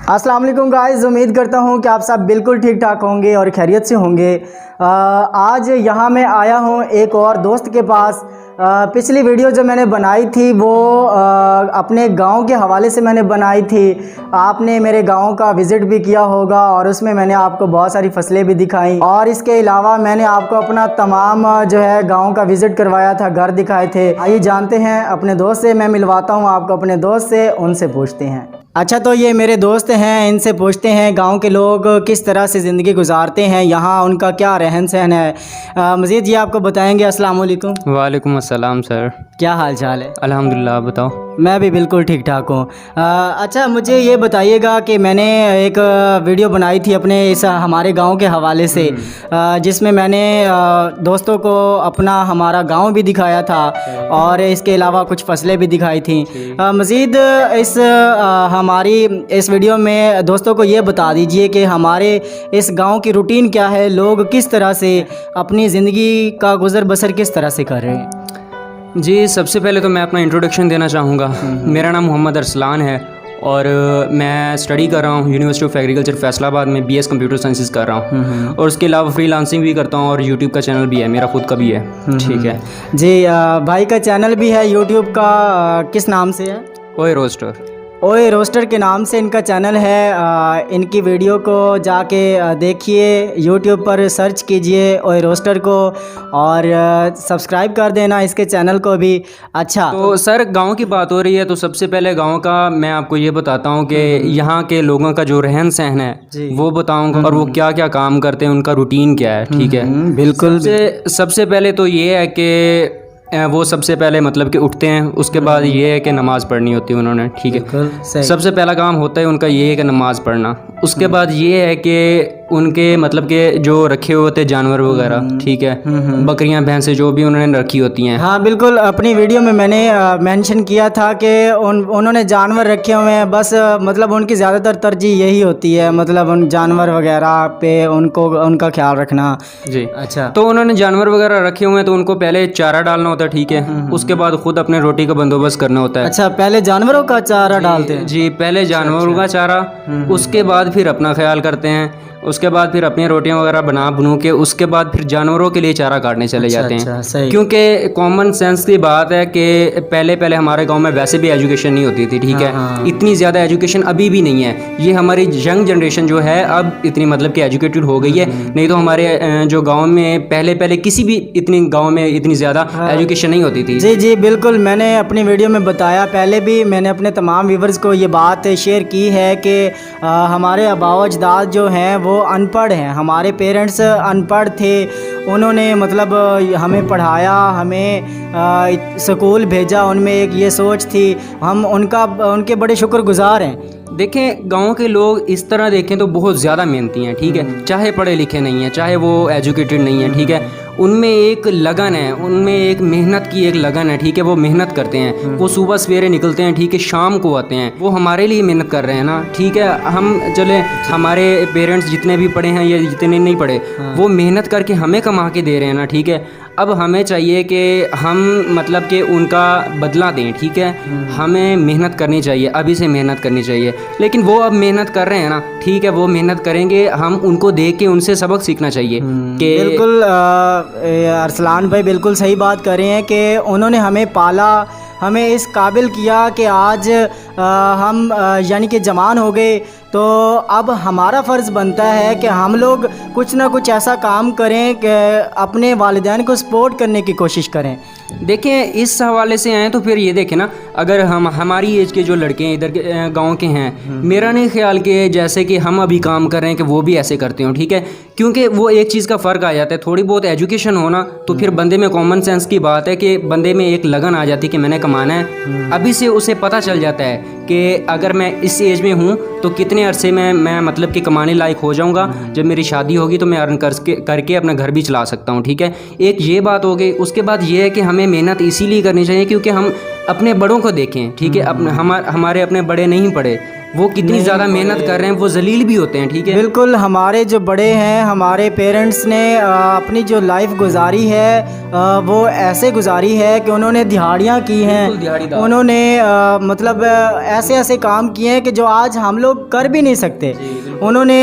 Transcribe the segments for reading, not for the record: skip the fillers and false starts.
अस्सलाम वालेकुम गाइस, उम्मीद करता हूँ कि आप सब बिल्कुल ठीक ठाक होंगे और खैरियत से होंगे। आज यहाँ मैं आया हूँ एक और दोस्त के पास। पिछली वीडियो जो मैंने बनाई थी वो अपने गांव के हवाले से मैंने बनाई थी। आपने मेरे गांव का विज़िट भी किया होगा और उसमें मैंने आपको बहुत सारी फसलें भी दिखाई और इसके अलावा मैंने आपको अपना तमाम जो है गांव का विज़िट करवाया था, घर दिखाए थे। आइए जानते हैं अपने दोस्त से, मैं मिलवाता हूँ आपको अपने दोस्त से, उनसे पूछते हैं। अच्छा, तो ये मेरे दोस्त हैं, इनसे पूछते हैं गांव के लोग किस तरह से ज़िंदगी गुजारते हैं, यहाँ उनका क्या रहन सहन है। मज़ीद ये आपको बताएंगे। अस्सलाम वालेकुम। वालेकुम अस्सलाम सर, क्या हाल चाल है? अल्हम्दुलिल्लाह, आप बताओ। मैं भी बिल्कुल ठीक ठाक हूँ। अच्छा, मुझे ये बताइएगा कि मैंने एक वीडियो बनाई थी अपने इस हमारे गांव के हवाले से, जिसमें मैंने दोस्तों को अपना हमारा गांव भी दिखाया था और इसके अलावा कुछ फसलें भी दिखाई थी। मज़ीद इस हमारी इस वीडियो में दोस्तों को ये बता दीजिए कि हमारे इस गांव की रूटीन क्या है, लोग किस तरह से अपनी ज़िंदगी का गुज़र बसर किस तरह से कर रहे हैं। जी, सबसे पहले तो मैं अपना इंट्रोडक्शन देना चाहूँगा। मेरा नाम मोहम्मद अरसलान है और मैं स्टडी कर रहा हूँ यूनिवर्सिटी ऑफ एग्रीकल्चर फैसलाबाद में, BS कंप्यूटर साइंसेस कर रहा हूँ और उसके अलावा फ्रीलांसिंग भी करता हूँ और यूट्यूब का चैनल भी है, मेरा खुद का भी है। ठीक है जी, भाई का चैनल भी है यूट्यूब का, किस नाम से है? ओए रोस्टर। ओए रोस्टर के नाम से इनका चैनल है। इनकी वीडियो को जाके देखिए, यूट्यूब पर सर्च कीजिए ओए रोस्टर को और सब्सक्राइब कर देना इसके चैनल को भी। अच्छा, तो सर गांव की बात हो रही है तो सबसे पहले गांव का मैं आपको ये बताता हूँ कि यहाँ के लोगों का जो रहन सहन है वो बताऊँगा और वो क्या क्या काम करते हैं, उनका रूटीन क्या है। ठीक है, बिल्कुल। सबसे पहले तो ये है कि वो सबसे पहले मतलब कि उठते हैं, उसके बाद ये है कि नमाज़ पढ़नी होती है उन्होंने। ठीक है, सबसे पहला काम होता है उनका ये है कि नमाज़ पढ़ना। उसके बाद ये है कि उनके मतलब के जो रखे हुए होते जानवर वगैरह, ठीक है, बकरियां भैंसें जो भी उन्होंने रखी होती हैं। हाँ बिल्कुल, अपनी वीडियो में मैंने मेंशन किया था कि उन्होंने जानवर रखे हुए हैं, बस मतलब उनकी ज़्यादातर तरजीह यही होती है, मतलब उन जानवर वगैरह पे उनका ख्याल रखना। जी अच्छा, तो उन्होंने जानवर वगैरह रखे हुए हैं तो उनको पहले चारा डालना होता है। ठीक है, उसके बाद खुद अपने रोटी का बंदोबस्त करना होता है। अच्छा, पहले जानवरों का चारा डालते हैं? जी, पहले जानवरों का चारा, उसके बाद फिर अपना ख्याल करते हैं, उसके बाद फिर अपनी रोटियां वगैरह बनू के उसके बाद फिर जानवरों के लिए चारा काटने चले जाते हैं। क्योंकि कॉमन सेंस की बात है कि पहले हमारे गांव में वैसे भी एजुकेशन नहीं होती थी। ठीक है, इतनी ज़्यादा एजुकेशन अभी भी नहीं है। ये हमारी यंग जनरेशन जो है अब इतनी मतलब कि एजुकेटेड हो गई है, नहीं तो हमारे जो गाँव में पहले किसी भी इतनी गाँव में इतनी ज़्यादा एजुकेशन नहीं होती थी। जी जी बिल्कुल, मैंने अपनी वीडियो में बताया, पहले भी मैंने अपने तमाम व्यूवर्स को ये बात शेयर की है कि हमारे आबाओ अजदाद जो हैं वो अनपढ़ हैं। हमारे पेरेंट्स अनपढ़ थे, उन्होंने मतलब हमें पढ़ाया, हमें स्कूल भेजा, उनमें एक ये सोच थी, हम उनके बड़े शुक्रगुजार हैं। देखें, गांव के लोग इस तरह देखें तो बहुत ज़्यादा मेहनती हैं। ठीक है, चाहे पढ़े लिखे नहीं हैं, चाहे वो एजुकेटेड नहीं है। ठीक है, उनमें एक लगन है, उनमें एक मेहनत की एक लगन है। ठीक है, वो मेहनत करते हैं, वो सुबह सवेरे निकलते हैं, ठीक है, शाम को आते हैं, वो हमारे लिए मेहनत कर रहे हैं ना। ठीक है, हम चले हमारे पेरेंट्स जितने भी पढ़े हैं या जितने नहीं पढ़े, वो मेहनत करके हमें कमा के दे रहे हैं ना। ठीक है, अब हमें चाहिए कि हम मतलब कि उनका बदला दें। ठीक है, हमें मेहनत करनी चाहिए, अभी से मेहनत करनी चाहिए, लेकिन वो अब मेहनत कर रहे हैं ना। ठीक है, वो मेहनत करेंगे, हम उनको देख के उनसे सबक सीखना चाहिए। कि बिल्कुल अरसलान भाई बिल्कुल सही बात कर रहे हैं कि उन्होंने हमें पाला, हमें इस काबिल किया कि आज हम यानी कि जवान हो गए, तो अब हमारा फ़र्ज़ बनता है कि हम लोग कुछ ना कुछ ऐसा काम करें कि अपने वालिदैन को सपोर्ट करने की कोशिश करें। देखें, इस हवाले से आए तो फिर ये देखें ना, अगर हम हमारी एज के जो लड़के हैं इधर के गांव के हैं, मेरा नहीं ख्याल कि जैसे कि हम अभी काम कर रहे हैं कि वो भी ऐसे करते हो। ठीक है, क्योंकि वो एक चीज़ का फ़र्क आ जाता है, थोड़ी बहुत एजुकेशन होना तो फिर बंदे में कॉमन सेंस की बात है कि बंदे में एक लगन आ जाती है कि मैंने कमाना है। अभी से उसे पता चल जाता है कि अगर मैं इस एज में हूँ तो कितने अरसे में मैं मतलब कि कमाने लायक हो जाऊँगा, जब मेरी शादी होगी तो मैं अर्न करके अपना घर भी चला सकता हूँ। ठीक है, एक ये बात हो गई। उसके बाद ये है कि हमें मेहनत इसीलिए करनी चाहिए क्योंकि हम अपने बड़ों को देखें। ठीक है, हमारे अपने बड़े नहीं पढ़े, वो कितनी ज़्यादा मेहनत कर रहे हैं, वो जलील भी होते हैं। ठीक है, बिल्कुल, हमारे जो बड़े हैं, हमारे पेरेंट्स ने अपनी जो लाइफ गुजारी है वो ऐसे गुजारी है कि उन्होंने दिहाड़ियाँ की हैं, उन्होंने मतलब ऐसे ऐसे काम किए हैं कि जो आज हम लोग कर भी नहीं सकते। उन्होंने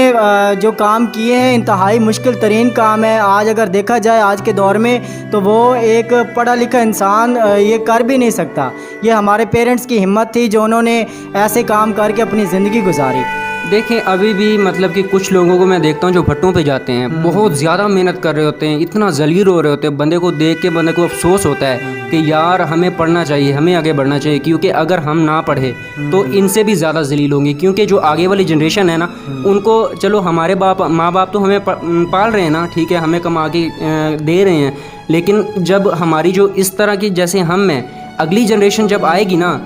जो काम किए हैं इंतहाई मुश्किल तरीन काम है। आज अगर देखा जाए आज के दौर में तो वो एक पढ़ा लिखा इंसान ये कर भी नहीं सकता। ये हमारे पेरेंट्स की हिम्मत थी जो उन्होंने ऐसे काम करके अपनी ज़िंदगी गुजारी। देखें अभी भी मतलब कि कुछ लोगों को मैं देखता हूँ जो भट्टों पे जाते हैं, बहुत ज़्यादा मेहनत कर रहे होते हैं, इतना जलील हो रहे होते हैं। बंदे को देख के बंदे को अफसोस होता है कि यार हमें पढ़ना चाहिए, हमें आगे बढ़ना चाहिए, क्योंकि अगर हम ना पढ़े तो इनसे भी ज़्यादा जलील होंगे। क्योंकि जो आगे वाली जनरेशन है ना, उनको चलो हमारे माँ बाप तो हमें पाल रहे हैं ना, ठीक है, हमें कमा के दे रहे हैं, लेकिन जब हमारी जो इस तरह की जैसे हम हैं, अगली जनरेशन जब आएगी ना,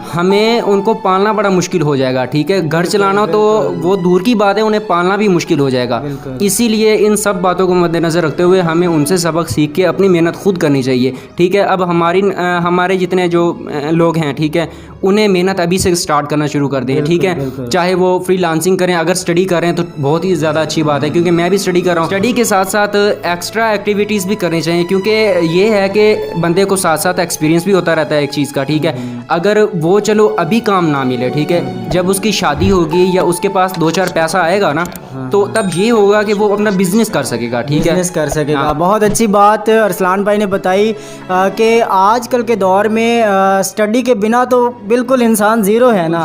हमें उनको पालना बड़ा मुश्किल हो जाएगा। ठीक है, घर चलाना तो वो दूर की बात है, उन्हें पालना भी मुश्किल हो जाएगा। इसीलिए इन सब बातों को मद्देनज़र रखते हुए हमें उनसे सबक सीख के अपनी मेहनत खुद करनी चाहिए। ठीक है, अब हमारे जितने जो लोग हैं, ठीक है, उन्हें मेहनत अभी से स्टार्ट करना शुरू कर दें। ठीक है, चाहे वो फ्रीलांसिंग करें, अगर स्टडी कर रहे हैं तो बहुत ही ज़्यादा अच्छी बात है, क्योंकि मैं भी स्टडी कर रहा हूँ। स्टडी के साथ साथ एक्स्ट्रा एक्टिविटीज़ भी करनी चाहिए, क्योंकि ये है कि बंदे को साथ साथ एक्सपीरियंस भी होता रहता है एक चीज़ का। ठीक है, अगर वो चलो अभी काम ना मिले, ठीक है, जब उसकी शादी होगी या उसके पास 2-4 पैसा आएगा ना, तो तब ये होगा कि वो अपना बिजनेस कर सकेगा। ठीक है, बिजनेस कर सकेगा। हाँ। बहुत अच्छी बात अरसलान भाई ने बताई कि आजकल के दौर में स्टडी के बिना तो बिल्कुल इंसान ज़ीरो है ना।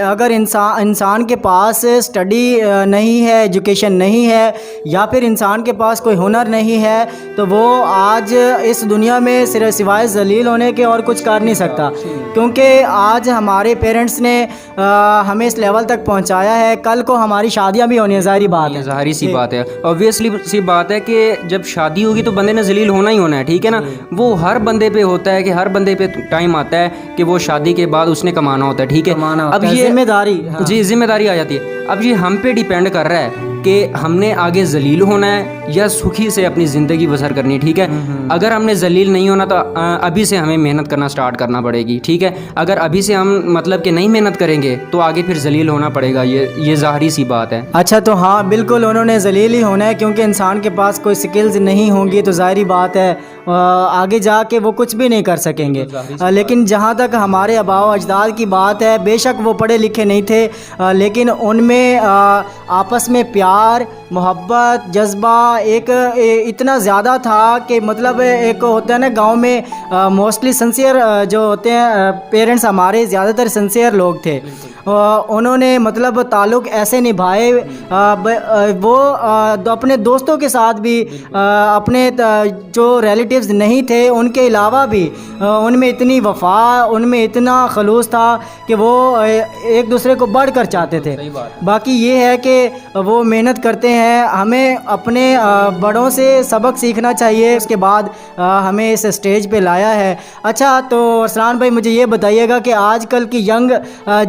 अगर इंसान के पास स्टडी नहीं है, एजुकेशन नहीं है, या फिर इंसान के पास कोई हुनर नहीं है, तो वो आज इस दुनिया में सिर्फ सिवाय जलील होने के और कुछ कर नहीं सकता। क्योंकि आज हमारे पेरेंट्स ने हमें इस लेवल तक पहुंचाया है, कल को हमारी शादियां भी होनी है, ज़ाहिर बात है, ज़ाहिर सी बात है, ऑब्वियसली सी बात है कि जब शादी होगी तो बंदे ने जलील होना ही होना है। ठीक है ना, वो हर बंदे पे होता है कि हर बंदे पे टाइम आता है कि वो शादी के बाद उसने कमाना होता है। ठीक है, अब ये जिम्मेदारी, हाँ। जी जिम्मेदारी आ जाती है। अब ये हम पे डिपेंड कर रहा है कि हमने आगे जलील होना है या सुखी से अपनी ज़िंदगी बसर करनी है। ठीक है, अगर हमने जलील नहीं होना तो अभी से हमें मेहनत करना स्टार्ट करना पड़ेगी। ठीक है, अगर अभी से हम मतलब कि नहीं मेहनत करेंगे तो आगे फिर जलील होना पड़ेगा, ये ज़ाहिरी सी बात है। अच्छा, तो हाँ बिल्कुल उन्होंने जलील ही होना है, क्योंकि इंसान के पास कोई स्किल्स नहीं होंगी तो ज़ाहिरी बात है आगे जाके वो कुछ भी नहीं कर सकेंगे। लेकिन जहाँ तक हमारे आबाओ अजदाद की बात है, बेशक वो पढ़े लिखे नहीं थे, लेकिन उनमें आपस में प्यार, मोहब्बत, जज्बा एक इतना ज़्यादा था कि मतलब एक होता है ना गांव में मोस्टली सिंसियर जो होते हैं पेरेंट्स, हमारे ज़्यादातर सिंसियर लोग थे। उन्होंने मतलब ताल्लुक़ ऐसे निभाए, वो अपने दोस्तों के साथ भी, अपने जो रिलेटिव्स नहीं थे उनके अलावा भी उनमें इतनी वफ़ा, उनमें इतना खलूस था कि वो एक दूसरे को बढ़कर चाहते थे। बाकी ये है कि वो मेहनत करते हैं। हमें अपने बड़ों से सबक सीखना चाहिए, उसके बाद हमें इस स्टेज पे लाया है। अच्छा, तो अरसलान भाई मुझे ये बताइएगा कि आजकल की यंग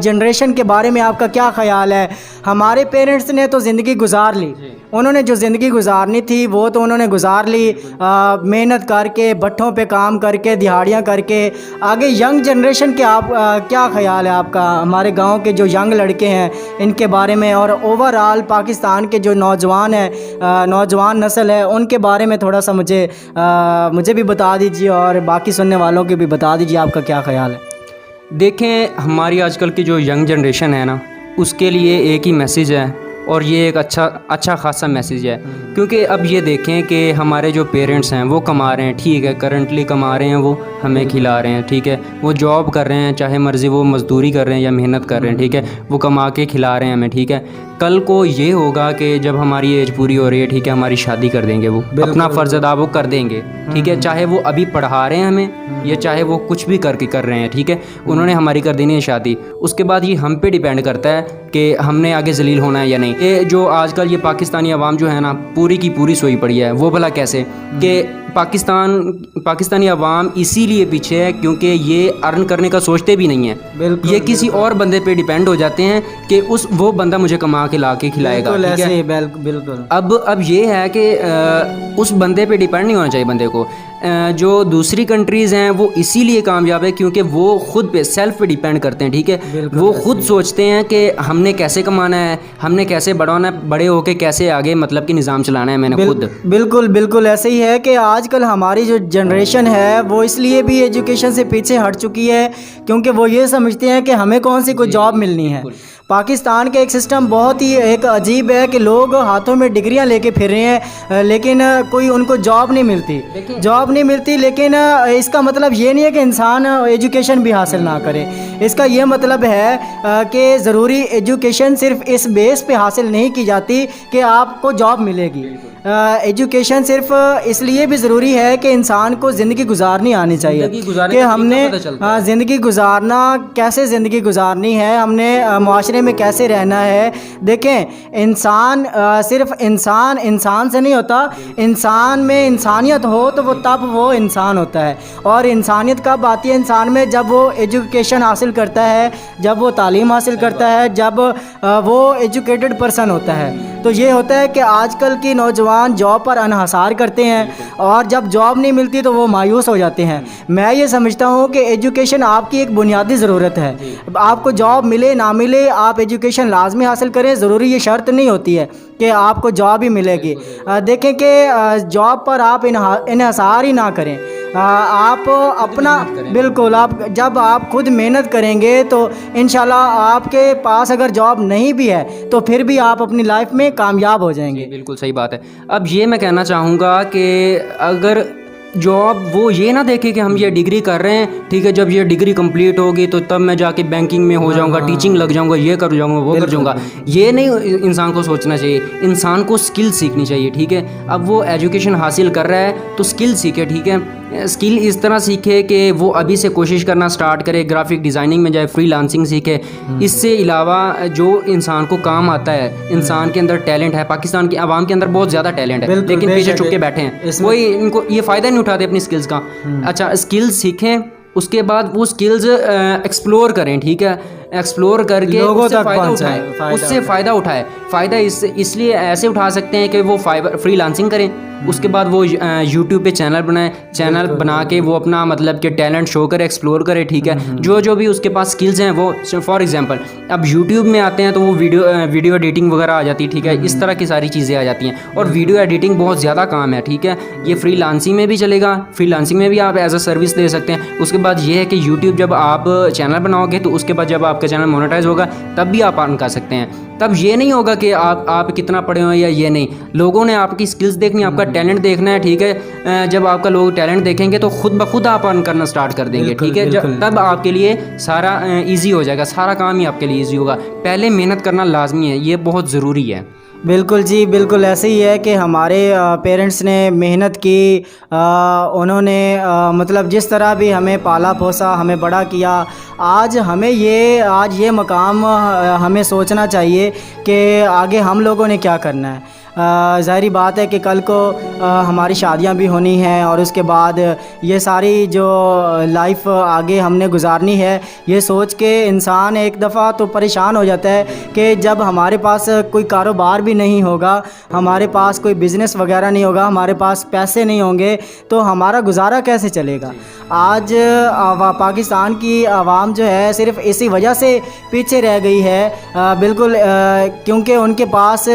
जनरेशन के बारे में आपका क्या ख्याल है? हमारे पेरेंट्स ने तो ज़िंदगी गुजार ली, उन्होंने जो ज़िंदगी गुजारनी थी वो तो उन्होंने गुजार ली, मेहनत करके, भट्ठों पे काम करके, दिहाड़ियाँ करके। आगे यंग जनरेशन के आप क्या ख्याल है आपका, हमारे गांव के जो यंग लड़के हैं इनके बारे में, और ओवरऑल पाकिस्तान के जो नौजवान हैं, नौजवान नस्ल है, उनके बारे में थोड़ा सा मुझे भी बता दीजिए और बाकी सुनने वालों के भी बता दीजिए आपका क्या ख्याल है। देखें, हमारी आजकल की जो यंग जनरेशन है ना, उसके लिए एक ही मैसेज है, और ये एक अच्छा खासा मैसेज है। क्योंकि अब ये देखें कि हमारे जो पेरेंट्स हैं वो कमा रहे हैं, ठीक है, करंटली कमा रहे हैं, वो हमें खिला रहे हैं, ठीक है, वो जॉब कर रहे हैं, चाहे मर्ज़ी वो मज़दूरी कर रहे हैं या मेहनत कर रहे हैं, ठीक है, वो कमा के खिला रहे हैं हमें। ठीक है, कल को ये होगा कि जब हमारी एज पूरी हो रही है, ठीक है, हमारी शादी कर देंगे, वो अपना फ़र्ज़ अदा वो कर देंगे। ठीक है, चाहे वो अभी पढ़ा रहे हैं हमें या चाहे वो कुछ भी करके कर रहे हैं, ठीक है, उन्होंने हमारी कर देनी है शादी। उसके बाद ये हम पे डिपेंड करता है कि हमने आगे जलील होना है या नहीं। ये जो आजकल ये पाकिस्तानी अवाम जो है ना, पूरी की पूरी सोई पड़ी है। वो भला कैसे कि पाकिस्तानी अवाम इसीलिए पीछे है क्योंकि ये अर्न करने का सोचते भी नहीं है। ये किसी और बंदे पे डिपेंड हो जाते हैं कि वो बंदा मुझे कमा के ला के खिलाएगा। बिल्कुल। अब ये है कि उस बंदे पे डिपेंड नहीं होना चाहिए बंदे को। जो दूसरी कंट्रीज़ हैं वो इसीलिए कामयाब है क्योंकि वो खुद पे सेल्फ पे डिपेंड करते हैं। ठीक है, वो खुद सोचते हैं कि हमने कैसे कमाना है, हमने कैसे बढ़ाना है, बड़े होके कैसे आगे मतलब कि निज़ाम चलाना है। मैंने खुद बिल्कुल ऐसे ही है कि आज आजकल हमारी जो जनरेशन है वो इसलिए भी एजुकेशन से पीछे हट चुकी है क्योंकि वो ये समझते हैं कि हमें कौन सी कोई जॉब मिलनी है। पाकिस्तान का एक सिस्टम बहुत ही एक अजीब है कि लोग हाथों में डिग्रियां लेके फिर रहे हैं लेकिन कोई उनको जॉब नहीं मिलती। लेकिन इसका मतलब ये नहीं है कि इंसान एजुकेशन भी हासिल ना करे। इसका ये मतलब है कि ज़रूरी एजुकेशन सिर्फ इस बेस पे हासिल नहीं की जाती कि आपको जॉब मिलेगी। एजुकेशन सिर्फ इसलिए भी ज़रूरी है कि इंसान को ज़िंदगी गुजारनी आनी चाहिए कि हमने ज़िंदगी गुजारना कैसे ज़िंदगी गुजारनी है, हमने माशरे में कैसे रहना है। देखें इंसान सिर्फ इंसान से नहीं होता, इंसान में इंसानियत हो तो वो तब वो इंसान होता है। और इंसानियत कब आती है इंसान में? जब वो एजुकेशन हासिल करता है, जब वो तालीम हासिल करता है, जब वो एजुकेटेड पर्सन होता है। तो ये होता है कि आजकल की नौजवान जॉब पर अनहसार करते हैं और जब जॉब नहीं मिलती तो वो मायूस हो जाते हैं। मैं ये समझता हूँ कि एजुकेशन आपकी एक बुनियादी ज़रूरत है। आपको जॉब मिले ना मिले आप एजुकेशन लाजमी हासिल करें, ज़रूरी ये शर्त नहीं होती है कि आपको जॉब ही मिलेगी। देखें कि जॉब पर आप इन्हसार ही ना करें। आप अपना बिल्कुल आप जब आप खुद मेहनत करेंगे तो इंशाल्लाह आपके पास अगर जॉब नहीं भी है तो फिर भी आप अपनी लाइफ में कामयाब हो जाएंगे। बिल्कुल सही बात है। अब ये मैं कहना चाहूँगा कि अगर जॉब वो ये ना देखे कि हम ये डिग्री कर रहे हैं, ठीक है, जब ये डिग्री कंप्लीट होगी तो तब मैं जाके बैंकिंग में हो जाऊंगा, टीचिंग लग जाऊंगा, ये कर जाऊंगा, वो कर जाऊंगा। ये नहीं इंसान को सोचना चाहिए। इंसान को स्किल सीखनी चाहिए, ठीक है। अब वो एजुकेशन हासिल कर रहा है तो स्किल सीखे, ठीक है। स्किल इस तरह सीखे कि वो अभी से कोशिश करना स्टार्ट करे, ग्राफिक डिज़ाइनिंग में जाए, फ्रीलांसिंग सीखे। इससे अलावा जो इंसान को काम आता है, इंसान के अंदर टैलेंट है, पाकिस्तान की आवाम के अंदर बहुत ज़्यादा टैलेंट है लेकिन पीछे छुप के बैठे हैं, कोई इनको ये फ़ायदा नहीं उठाते अपनी स्किल्स का। अच्छा, स्किल्स सीखें, उसके बाद वो स्किल्स एक्सप्लोर करें, ठीक है। एक्सप्लोर करके उससे फ़ायदा उठाए। फ़ायदा इसलिए ऐसे उठा सकते हैं कि वो फ्रीलांसिंग करें, उसके बाद वो यूट्यूब पे चैनल बनाए, चैनल बना के वो अपना मतलब कि टैलेंट शो करे, एक्सप्लोर करे, ठीक है। जो भी उसके पास स्किल्स हैं वो, फॉर एग्जांपल अब यूट्यूब में आते हैं तो वो वीडियो एडिटिंग वगैरह आ जाती है, ठीक है। इस तरह की सारी चीज़ें आ जाती हैं और वीडियो एडिटिंग बहुत ज़्यादा काम है, ठीक है। ये फ्रीलांसिंग में भी चलेगा, फ्रीलांसिंग में भी आप एज अ सर्विस दे सकते हैं। उसके बाद ये है कि यूट्यूब जब आप चैनल बनाओगे तो उसके बाद जब आपका चैनल मोनेटाइज होगा तब भी आप अर्न कर सकते हैं। तब ये नहीं होगा कि आप कितना पढ़े हो या ये नहीं, लोगों ने आपकी स्किल्स देखनी, आपका टैलेंट देखना है, ठीक है। जब आपका लोग टैलेंट देखेंगे तो खुद ब खुद आप अर्न करना स्टार्ट कर देंगे, ठीक है। तब आपके लिए सारा इजी हो जाएगा, सारा काम ही आपके लिए इजी होगा। पहले मेहनत करना लाजमी है, ये बहुत ज़रूरी है। बिल्कुल जी, बिल्कुल ऐसे ही है कि हमारे पेरेंट्स ने मेहनत की, उन्होंने मतलब जिस तरह भी हमें पाला पोसा, हमें बड़ा किया। आज ये मकाम हमें सोचना चाहिए कि आगे हम लोगों ने क्या करना है। ज़ाहिरी बात है कि कल को हमारी शादियां भी होनी हैं और उसके बाद ये सारी जो लाइफ आगे हमने गुजारनी है, ये सोच के इंसान एक दफ़ा तो परेशान हो जाता है कि जब हमारे पास कोई कारोबार भी नहीं होगा, हमारे पास कोई बिज़नेस वगैरह नहीं होगा, हमारे पास पैसे नहीं होंगे तो हमारा गुजारा कैसे चलेगा। आज पाकिस्तान की आवाम जो है सिर्फ इसी वजह से पीछे रह गई है, बिल्कुल, क्योंकि उनके पास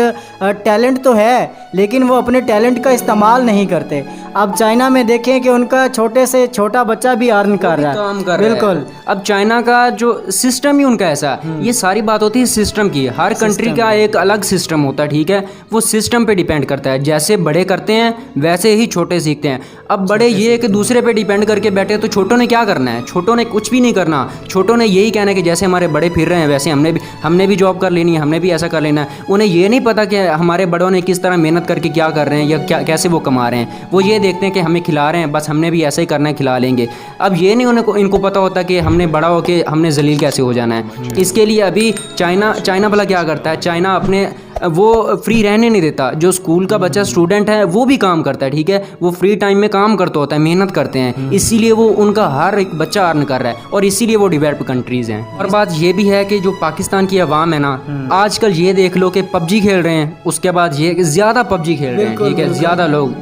टैलेंट तो है लेकिन वो अपने टैलेंट का इस्तेमाल नहीं करते। अब चाइना में देखें कि उनका छोटे से छोटा बच्चा भी अर्न कर रहा है, बिल्कुल। अब चाइना का जो सिस्टम ही उनका ऐसा, ये सारी बात होती है सिस्टम की। हर कंट्री का एक अलग सिस्टम होता है, ठीक है। वो सिस्टम पे डिपेंड करता है, जैसे बड़े करते हैं वैसे ही छोटे सीखते हैं। अब बड़े ये कि दूसरे पे डिपेंड करके बैठे तो छोटों ने क्या करना है? छोटों ने कुछ भी नहीं करना। छोटों ने यही कहना है कि जैसे हमारे बड़े फिर रहे हैं वैसे हमने भी जॉब कर लेनी है, हमने भी ऐसा कर लेना है। उन्हें ये नहीं पता कि हमारे बड़ों ने किस तरह मेहनत करके क्या कर रहे हैं या कैसे वो कमा रहे हैं। वो ये देखते हैं कि हमें खिला रहे हैं, बस हमने भी ऐसा ही करना है, खिला लेंगे। अब ये नहीं इनको पता होता कि हमने बड़ा होकर हमने जलील कैसे हो जाना है। इसके लिए अभी चाइना भला क्या करता है, चाइना अपने वो फ्री रहने नहीं देता। जो स्कूल का बच्चा स्टूडेंट है वो भी काम करता है, ठीक है। वो फ्री टाइम में काम करता होता है, मेहनत करते हैं, इसीलिए वो उनका हर एक बच्चा अर्न कर रहा है और इसीलिए वो डेवलप्ड कंट्रीज़ हैं। और बात ये भी है कि जो पाकिस्तान की आवाम है ना, आजकल ये देख लो कि पबजी खेल रहे हैं, उसके बाद ये ज़्यादा पबजी खेल रहे हैं, ठीक है। ज़्यादा लोग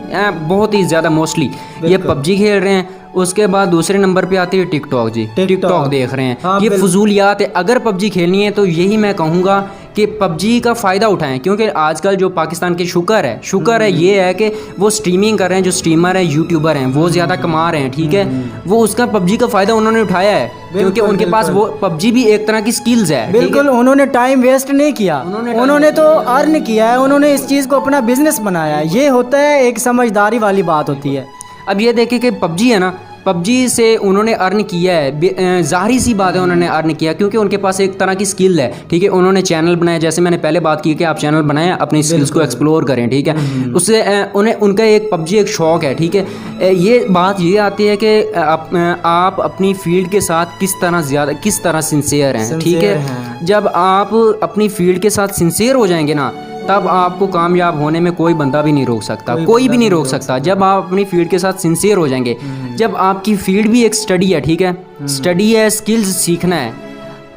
बहुत ही ज़्यादा मोस्टली ये पबजी खेल रहे हैं। उसके बाद दूसरे नंबर पे आती है टिकटॉक जी, टिकटॉक देख रहे हैं। हाँ, ये फजूलियात है। अगर पबजी खेलनी है तो यही मैं कहूँगा कि पबजी का फ़ायदा उठाएं, क्योंकि आजकल जो पाकिस्तान के शुक्र है ये है कि वो स्ट्रीमिंग कर रहे हैं, जो स्ट्रीमर हैं, यूट्यूबर हैं, वो ज़्यादा कमा रहे हैं, ठीक है। वो उसका पबजी का फ़ायदा उन्होंने उठाया है, क्योंकि उनके पास वो पबजी भी एक तरह की स्किल्स है। बिल्कुल, उन्होंने टाइम वेस्ट नहीं किया, उन्होंने तो अर्न किया है, उन्होंने इस चीज़ को अपना बिजनेस बनाया है। ये होता है, एक समझदारी वाली बात होती है। अब ये देखें कि पबजी है ना, पबजी से उन्होंने अर्न किया है, ज़ाहिर सी बात है उन्होंने अर्न किया, क्योंकि उनके पास एक तरह की स्किल है, ठीक है। उन्होंने चैनल बनाया, जैसे मैंने पहले बात की कि आप चैनल बनाएं, अपनी स्किल्स को एक्सप्लोर करें, ठीक है। उससे उनका एक पबजी एक शौक़ है, ठीक है। ये बात ये आती है कि आप अपनी फील्ड के साथ किस तरह सिंसियर हैं, ठीक है। जब आप अपनी फील्ड के साथ सिंसियर हो जाएंगे ना, तब आपको कामयाब होने में कोई बंदा भी नहीं रोक सकता, कोई भी नहीं रोक सकता। जब आप अपनी फील्ड के साथ सिंसियर हो जाएंगे, जब आपकी फील्ड भी एक स्टडी है, ठीक है, स्टडी है, स्किल्स सीखना है,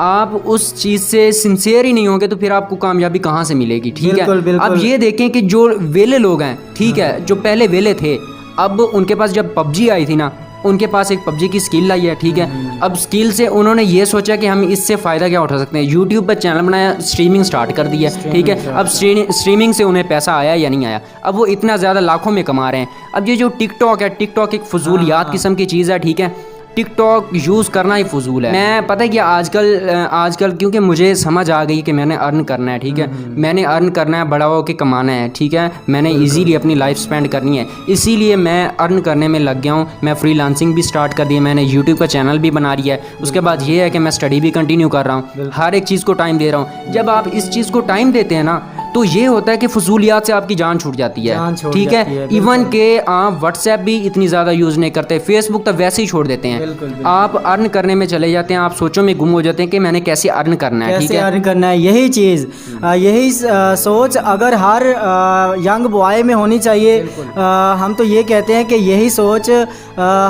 आप उस चीज़ से सिंसियर ही नहीं होंगे तो फिर आपको कामयाबी कहाँ से मिलेगी, ठीक है। अब ये देखें कि जो वेले लोग हैं, ठीक है, जो पहले वेले थे, अब उनके पास जब पबजी आई थी ना, उनके पास एक पबजी की स्किल आई है, ठीक है। अब स्किल से उन्होंने ये सोचा कि हम इससे फ़ायदा क्या उठा सकते हैं, यूट्यूब पर चैनल बनाया, स्ट्रीमिंग स्टार्ट कर दी है, ठीक है। अब स्ट्रीमिंग से उन्हें पैसा आया या नहीं आया, अब वो इतना ज़्यादा लाखों में कमा रहे हैं। अब ये जो टिकटॉक है, टिकटॉक एक फजूलियात किस्म की चीज़ है, ठीक है। टिकटॉक यूज़ करना ही फजूल है। मैं पता है कि आजकल क्योंकि मुझे समझ आ गई कि मैंने अर्न करना है, ठीक है, मैंने अर्न करना है, बड़ा हो के कमाना है, ठीक है, मैंने इजीली अपनी लाइफ स्पेंड करनी है, इसीलिए मैं अर्न करने में लग गया हूँ। मैं फ्रीलांसिंग भी स्टार्ट कर दी है, मैंने यूट्यूब का चैनल भी बना लिया है। उसके बाद ये है कि मैं स्टडी भी कंटिन्यू कर रहा हूँ, हर एक चीज़ को टाइम दे रहा हूँ। जब आप इस चीज़ को टाइम देते हैं ना, तो ये होता है कि फजूलियात से आपकी जान छूट जाती है, ठीक है। इवन के आप व्हाट्सएप भी इतनी ज़्यादा यूज़ नहीं करते, फेसबुक तो वैसे ही छोड़ देते हैं। आप अर्न करने में चले जाते हैं, आप सोचों में गुम हो जाते हैं कि मैंने कैसे अर्न करना है, ठीक है, अर्न करना है। यही चीज़, यही सोच अगर हर यंग बॉय में होनी चाहिए। हम तो ये कहते हैं कि यही सोच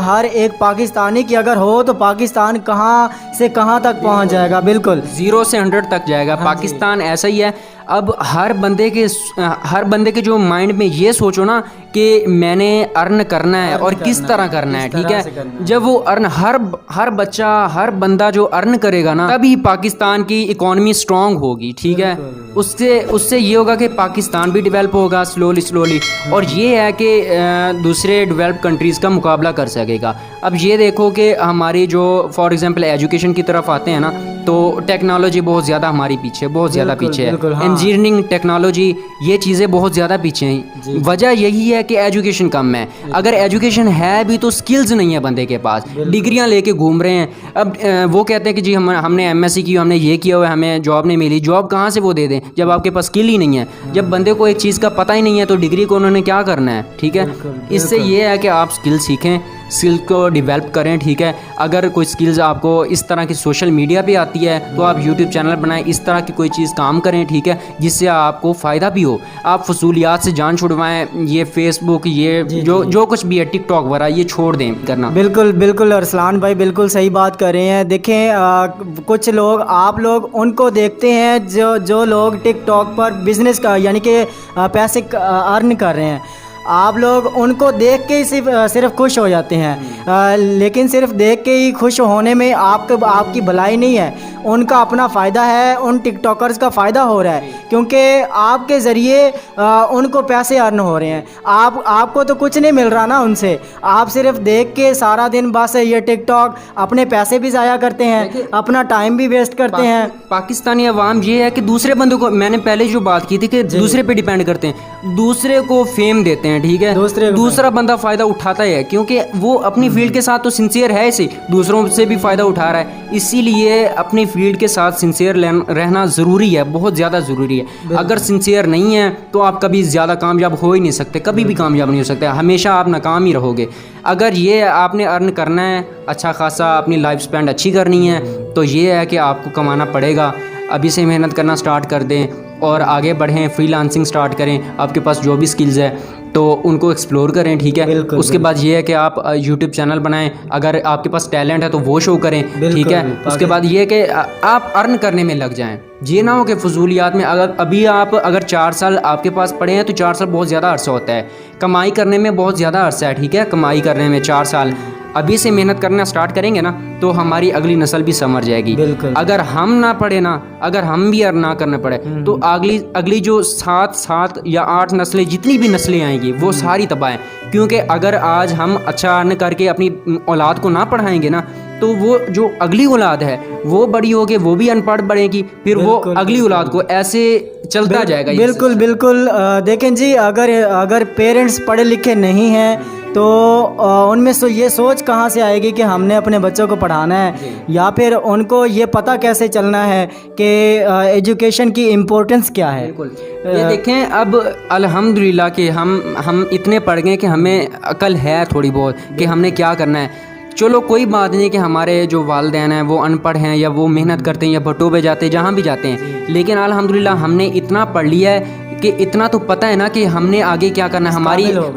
हर एक पाकिस्तानी की अगर हो तो पाकिस्तान कहाँ से कहाँ तक पहुँच जाएगा। बिल्कुल 0 से 100 तक जाएगा। पाकिस्तान ऐसा ही है। अब हर बंदे के जो माइंड में ये सोचो ना कि मैंने अर्न करना है और किस तरह करना है, ठीक है। जब वो अर्न हर बच्चा, हर बंदा जो अर्न करेगा ना, तभी पाकिस्तान की इकॉनमी स्ट्रांग होगी, ठीक है। उससे ये होगा कि पाकिस्तान भी डेवलप होगा स्लोली, और ये है कि दूसरे डेवलप कंट्रीज़ का मुकाबला कर सकेगा। अब ये देखो कि हमारी जो फॉर एग्जांपल एजुकेशन की तरफ आते हैं ना, तो टेक्नोलॉजी बहुत ज़्यादा हमारी पीछे, बहुत ज़्यादा पीछे है। इंजीनियरिंग, टेक्नोलॉजी, ये चीज़ें बहुत ज़्यादा पीछे हैं। वजह यही है कि एजुकेशन कम है। अगर एजुकेशन है भी तो स्किल्स नहीं है बंदे के पास, डिग्रियां लेके घूम रहे हैं। अब वो कहते हैं कि जी हमने एमएससी की, हमने ये किया हुआ है, हमें जॉब नहीं मिली। जॉब कहाँ से वो दे दें जब आपके पास स्किल ही नहीं है। जब बंदे को एक चीज़ का पता ही नहीं है तो डिग्री को उन्होंने क्या करना है, ठीक है। इससे ये है कि आप स्किल सीखें, स्किल को डेवलप करें, ठीक है। अगर कोई स्किल्स आपको इस तरह की सोशल मीडिया पे आती है तो आप यूट्यूब चैनल बनाएं, इस तरह की कोई चीज़ काम करें, ठीक है, जिससे आपको फ़ायदा भी हो। आप फजूलियात से जान छुड़वाएं, ये फेसबुक, ये जो कुछ भी है, टिकटॉक वगैरह, ये छोड़ दें करना। बिल्कुल अरसलान भाई बिल्कुल सही बात कर रहे हैं। देखें कुछ लोग, आप लोग उनको देखते हैं जो लोग टिकटॉक पर बिज़नेस का यानी कि पैसे अर्न कर रहे हैं, आप लोग उनको देख के ही सिर्फ खुश हो जाते हैं। लेकिन सिर्फ देख के ही खुश होने में आपकी भलाई नहीं है, उनका अपना फ़ायदा है, उन टिकटॉकर्स का फ़ायदा हो रहा है, क्योंकि आपके ज़रिए उनको पैसे अर्न हो रहे हैं। आपको तो कुछ नहीं मिल रहा ना उनसे, आप सिर्फ देख के सारा दिन बस ये टिकटॉक, अपने पैसे भी ज़ाया करते हैं, अपना टाइम भी वेस्ट करते हैं। पाकिस्तानी अवाम ये है कि दूसरे बंदों को, मैंने पहले जो बात की थी कि दूसरे पे डिपेंड करते हैं, दूसरे को फेम देते हैं, ठीक है। दूसरा बंदा फ़ायदा उठाता है क्योंकि वो अपनी फील्ड के साथ तो सिंसियर है, इसे दूसरों से भी फ़ायदा उठा रहा है। इसीलिए अपनी फील्ड के साथ सिंसियर रहना ज़रूरी है, बहुत ज़्यादा ज़रूरी है। अगर सिंसियर नहीं है तो आप कभी ज़्यादा कामयाब हो ही नहीं सकते, कभी भी कामयाब नहीं हो सकते, हमेशा आप नाकाम ही रहोगे। अगर ये आपने अर्न करना है, अच्छा खासा अपनी लाइफ स्पेंड अच्छी करनी है, तो ये है कि आपको कमाना पड़ेगा। अभी से मेहनत करना स्टार्ट कर दें और आगे बढ़ें, फ्रीलांसिंग स्टार्ट करें। आपके पास जो भी स्किल्स है तो उनको एक्सप्लोर करें, ठीक है। उसके बाद ये है कि आप यूट्यूब चैनल बनाएं, अगर आपके पास टैलेंट है तो वो शो करें, ठीक है। उसके बाद ये है कि आप अर्न करने में लग जाएं, ये ना हो कि फजूलियात में। अगर 4 साल आपके पास पड़े हैं तो 4 साल बहुत ज़्यादा अरसा होता है, कमाई करने में बहुत ज़्यादा अरसा है, ठीक है। कमाई करने में 4 साल अभी से मेहनत करना स्टार्ट करेंगे ना तो हमारी अगली नस्ल भी संवर जाएगी। बिल्कुल। अगर हम ना पढ़े ना, अगर हम भी अर्न ना करना पड़े तो अगली जो 7 या 8 नस्लें, जितनी भी नस्लें आएंगी वो सारी तबाह हैं। क्योंकि अगर आज हम अच्छा अर्न करके अपनी औलाद को ना पढ़ाएंगे ना तो वो जो अगली औलाद है वो बड़ी होके वो भी अनपढ़ बढ़ेगी, फिर वो अगली औलाद को ऐसे चलता जाएगा। बिल्कुल बिल्कुल। देखें जी, अगर पेरेंट्स पढ़े लिखे नहीं हैं तो उनमें ये सोच कहाँ से आएगी कि हमने अपने बच्चों को पढ़ाना है, या फिर उनको ये पता कैसे चलना है कि एजुकेशन की इम्पोर्टेंस क्या है। ये देखें, अब अल्हम्दुलिल्लाह कि हम इतने पढ़ गए कि हमें अकल है थोड़ी बहुत कि हमने क्या करना है। चलो कोई बात नहीं कि हमारे जो वालिदैन हैं वो अनपढ़ हैं या वो मेहनत करते हैं या भट्टों पे जाते हैं, जहाँ भी जाते हैं, लेकिन अल्हम्दुलिल्लाह हमने इतना पढ़ लिया है कि इतना तो पता है ना कि हमने आगे क्या करना है,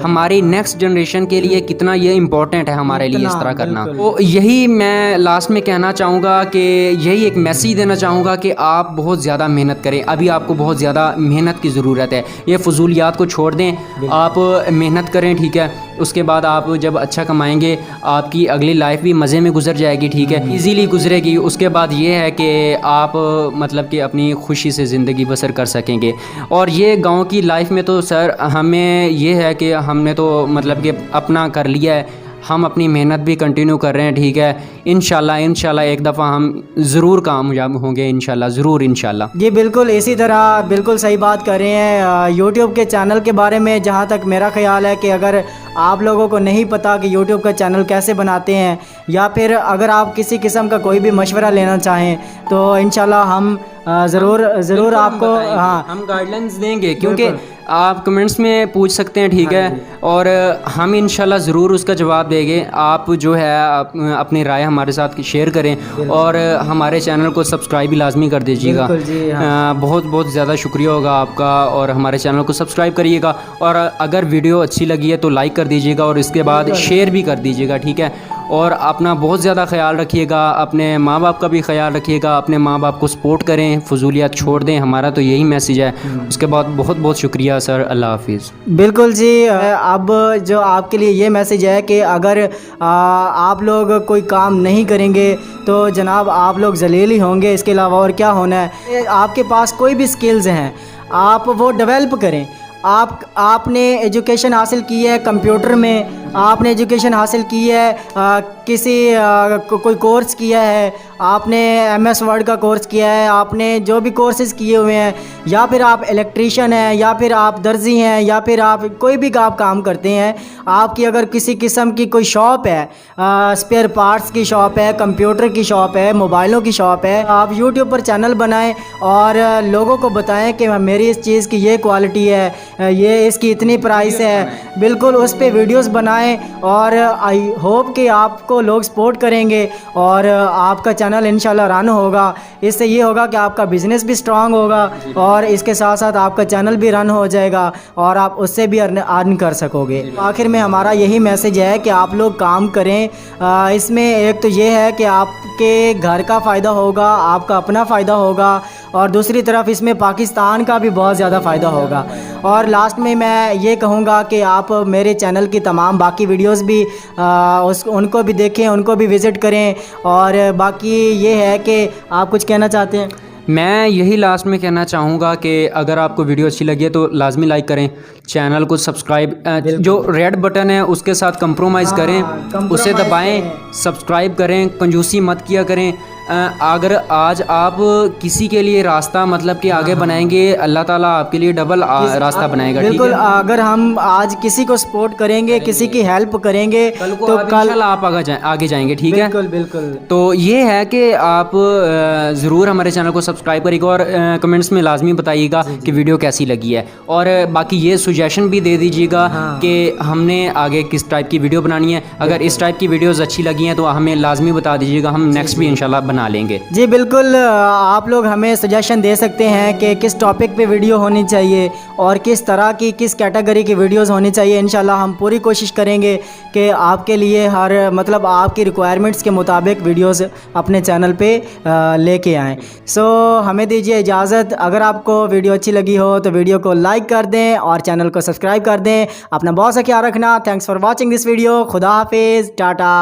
हमारी नेक्स्ट जनरेशन के लिए कितना ये इम्पोर्टेंट है हमारे लिए इस तरह करना। तो यही मैं लास्ट में कहना चाहूँगा कि यही एक मैसेज देना चाहूँगा कि आप बहुत ज़्यादा मेहनत करें। अभी आपको बहुत ज़्यादा मेहनत की ज़रूरत है। ये फजूलियात को छोड़ दें, आप मेहनत करें, ठीक है। उसके बाद आप जब अच्छा कमाएंगे आपकी अगली लाइफ भी मज़े में गुजर जाएगी, ठीक है, इजीली गुजरेगी। उसके बाद ये है कि आप मतलब कि अपनी खुशी से ज़िंदगी बसर कर सकेंगे। और ये गांव की लाइफ में तो सर हमें ये है कि हमने तो मतलब कि अपना कर लिया है, हम अपनी मेहनत भी कंटिन्यू कर रहे हैं, ठीक है। इंशाल्लाह एक दफ़ा हम ज़रूर कामयाब होंगे, इंशाल्लाह ज़रूर, इंशाल्लाह। जी बिल्कुल, इसी तरह बिल्कुल सही बात कर रहे हैं। यूट्यूब के चैनल के बारे में जहाँ तक मेरा ख़्याल है कि अगर आप लोगों को नहीं पता कि यूट्यूब का चैनल कैसे बनाते हैं, या फिर अगर आप किसी किस्म का कोई भी मशवरा लेना चाहें तो इंशाल्लाह हम ज़रूर आपको हम गाइडलाइंस देंगे, क्योंकि आप कमेंट्स में पूछ सकते हैं, ठीक है, और हम इंशाल्लाह ज़रूर उसका जवाब देंगे। आप जो है अपनी राय हमारे साथ शेयर करें और हमारे चैनल को सब्सक्राइब भी लाजमी कर दीजिएगा। बहुत बहुत ज़्यादा शुक्रिया होगा आपका, और हमारे चैनल को सब्सक्राइब करिएगा, और अगर वीडियो अच्छी लगी है तो लाइक कर दीजिएगा और इसके बाद शेयर भी कर दीजिएगा, ठीक है। और अपना बहुत ज़्यादा ख्याल रखिएगा, अपने माँ बाप का भी ख्याल रखिएगा, अपने माँ बाप को सपोर्ट करें, फजूलियात छोड़ दें, हमारा तो यही मैसेज है। उसके बाद बहुत बहुत शुक्रिया सर, अल्लाह हाफिज़। बिल्कुल जी। अब जो आपके लिए ये मैसेज है कि अगर आप लोग कोई काम नहीं करेंगे तो जनाब आप लोग जलील ही होंगे। इसके अलावा और क्या होना है, आपके पास कोई भी स्किल्स हैं आप वो डेवलप करें। आपने एजुकेशन हासिल की है कंप्यूटर में, आपने एजुकेशन हासिल की है कोई कोर्स किया है, आपने MS वर्ड का कोर्स किया है, आपने जो भी कोर्सेज़ किए हुए हैं, या फिर आप इलेक्ट्रीशियन हैं, या फिर आप दर्जी हैं, या फिर आप कोई भी आप काम करते हैं, आपकी अगर किसी किस्म की कोई शॉप है, स्पेयर पार्ट्स की शॉप है, कंप्यूटर की शॉप है, मोबाइलों की शॉप है, आप यूट्यूब पर चैनल बनाएं और लोगों को बताएं कि मेरी इस चीज़ की ये क्वालिटी है, ये इसकी इतनी प्राइस है। बिल्कुल उस पर वीडियोज़ बनाएं और आई होप कि आपको लोग सपोर्ट करेंगे और आपका चैनल इंशाल्लाह रन होगा। इससे ये होगा कि आपका बिज़नेस भी स्ट्रांग होगा और इसके साथ साथ आपका चैनल भी रन हो जाएगा और आप उससे भी अर्न कर सकोगे। आखिर में हमारा यही मैसेज है कि आप लोग काम करें। इसमें एक तो ये है कि आपके घर का फ़ायदा होगा, आपका अपना फ़ायदा होगा, और दूसरी तरफ इसमें पाकिस्तान का भी बहुत ज़्यादा फ़ायदा होगा। और लास्ट में मैं ये कहूँगा कि आप मेरे चैनल की तमाम बाकी वीडियोस भी उनको भी देखें, उनको भी विज़िट करें। और बाकी ये है कि आप कुछ कहना चाहते हैं? मैं यही लास्ट में कहना चाहूँगा कि अगर आपको वीडियो अच्छी लगी है तो लाजमी लाइक करें, चैनल को सब्सक्राइब, जो रेड बटन है उसके साथ कंप्रोमाइज़ करें, उसे दबाएं, सब्सक्राइब करें, कंजूसी मत किया करें। अगर आज आप किसी के लिए रास्ता मतलब कि आगे बनाएंगे, अल्लाह ताला आपके लिए डबल रास्ता बनाएगा। बिल्कुल, अगर हम आज किसी को सपोर्ट करेंगे, किसी की हेल्प करेंगे तो कल आप आगे जाएंगे, ठीक है। बिल्कुल बिल्कुल। तो ये है कि आप ज़रूर हमारे चैनल को सब्सक्राइब करिएगा और कमेंट्स में लाजमी बताइएगा कि वीडियो कैसी लगी है, और बाकी ये सुजेशन भी दे दीजिएगा कि हमने आगे किस टाइप की वीडियो बनानी है। अगर इस टाइप की वीडियोज़ अच्छी लगी हैं तो हमें लाजमी बता दीजिएगा, हम नेक्स्ट भी इंशाल्लाह बना लेंगे। जी बिल्कुल, आप लोग हमें सजेशन दे सकते हैं कि किस टॉपिक पे वीडियो होनी चाहिए और किस तरह की किस कैटेगरी की वीडियोस होनी चाहिए। इंशाल्लाह हम पूरी कोशिश करेंगे कि आपके लिए हर मतलब आपकी रिक्वायरमेंट्स के मुताबिक वीडियोस अपने चैनल पे लेके आएँ। सो हमें दीजिए इजाज़त। अगर आपको वीडियो अच्छी लगी हो तो वीडियो को लाइक कर दें और चैनल को सब्सक्राइब कर दें। अपना बहुत सा ख्याल रखना। Thanks for watching this video. खुदा हाफिज़, टाटा।